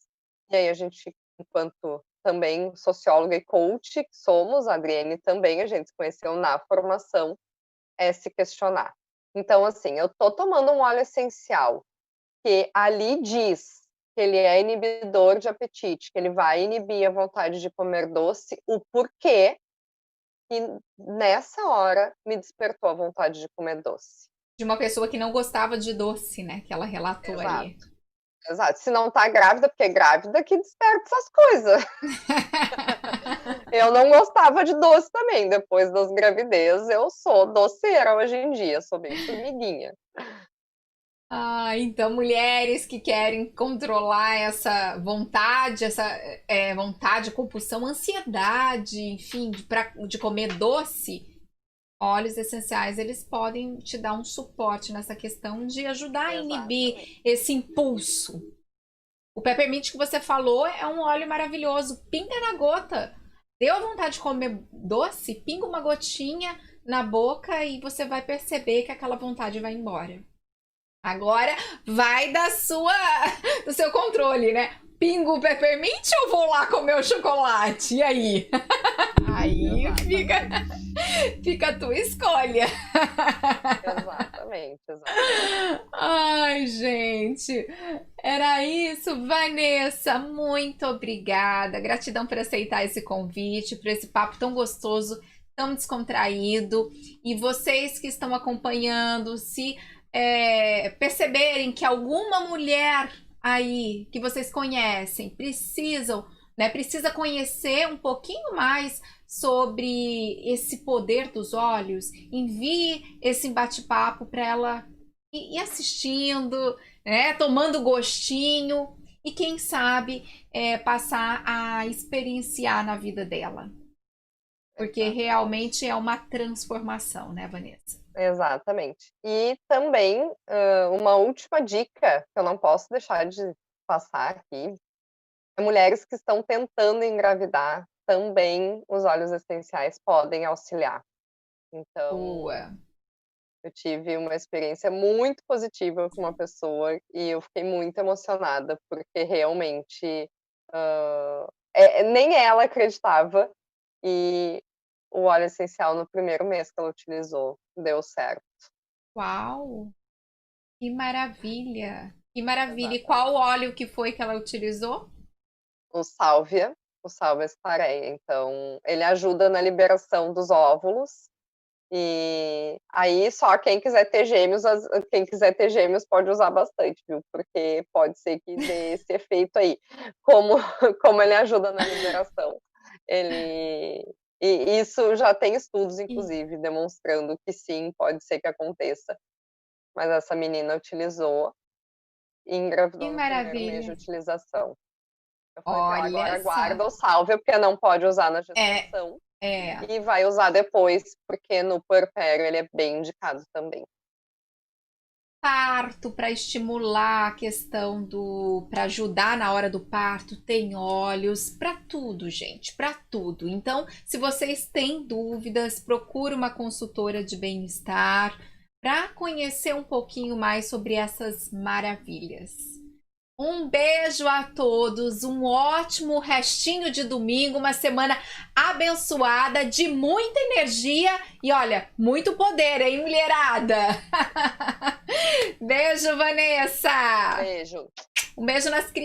E aí a gente, enquanto também socióloga e coach que somos, a Adriene também, a gente se conheceu na formação, é se questionar. Então, assim, eu tô tomando um óleo essencial que ali diz que ele é inibidor de apetite, que ele vai inibir a vontade de comer doce, o porquê que nessa hora me despertou a vontade de comer doce. De uma pessoa que não gostava de doce, né? Que ela relatou Exato, ali. exato. Se não tá grávida, porque é grávida que desperta essas coisas. Eu não gostava de doce também, depois das gravidez eu sou doceira hoje em dia, sou bem formiguinha. Ah, então mulheres que querem controlar essa vontade, compulsão, ansiedade, enfim, de comer doce, óleos essenciais, eles podem te dar um suporte nessa questão de ajudar a Exatamente. inibir esse impulso. O peppermint que você falou é um óleo maravilhoso. Pinga na gota. Deu vontade de comer doce? Pinga uma gotinha na boca e você vai perceber que aquela vontade vai embora. Agora vai do seu controle, né? Pingo o peppermint ou vou lá comer o chocolate? E aí? Aí fica a tua escolha. Exatamente, exatamente. Ai, gente, era isso, Vanessa. Muito obrigada. Gratidão por aceitar esse convite, por esse papo tão gostoso, tão descontraído. E vocês que estão acompanhando, se perceberem que alguma mulher aí que vocês conhecem precisa conhecer um pouquinho mais sobre esse poder dos olhos, envie esse bate-papo para ela ir assistindo, né, tomando gostinho e quem sabe passar a experienciar na vida dela. Porque Exatamente. realmente é uma transformação, né, Vanessa? Exatamente. E também, uma última dica que eu não posso deixar de passar aqui, é mulheres que estão tentando engravidar, também os óleos essenciais podem auxiliar. Então, Boa. eu tive uma experiência muito positiva com uma pessoa e eu fiquei muito emocionada, porque realmente, nem ela acreditava, e o óleo essencial no primeiro mês que ela utilizou, deu certo. Uau! Que maravilha! Que maravilha! E qual Exatamente. óleo que foi que ela utilizou? O sálvia, o sálvia espareia, então ele ajuda na liberação dos óvulos, e aí só quem quiser ter gêmeos pode usar bastante, viu, porque pode ser que dê esse efeito aí. Como como ele ajuda na liberação, ele e isso já tem estudos E- inclusive demonstrando que sim, pode ser que aconteça, mas essa menina utilizou e Que engravidou no primeiro mês de maravilha! utilização. Eu falei para ela: Olha "Agora só. guarda o sálvia, porque não pode usar na É, gestação, é. e vai usar depois, porque no puerpério ele é bem indicado também". Parto para estimular a questão para ajudar na hora do parto, tem óleos para tudo, gente, para tudo. Então, se vocês têm dúvidas, procure uma consultora de bem-estar para conhecer um pouquinho mais sobre essas maravilhas. Um beijo a todos, um ótimo restinho de domingo, uma semana abençoada, de muita energia e olha, muito poder, hein, mulherada? Beijo, Vanessa! Beijo. Um beijo nas crianças.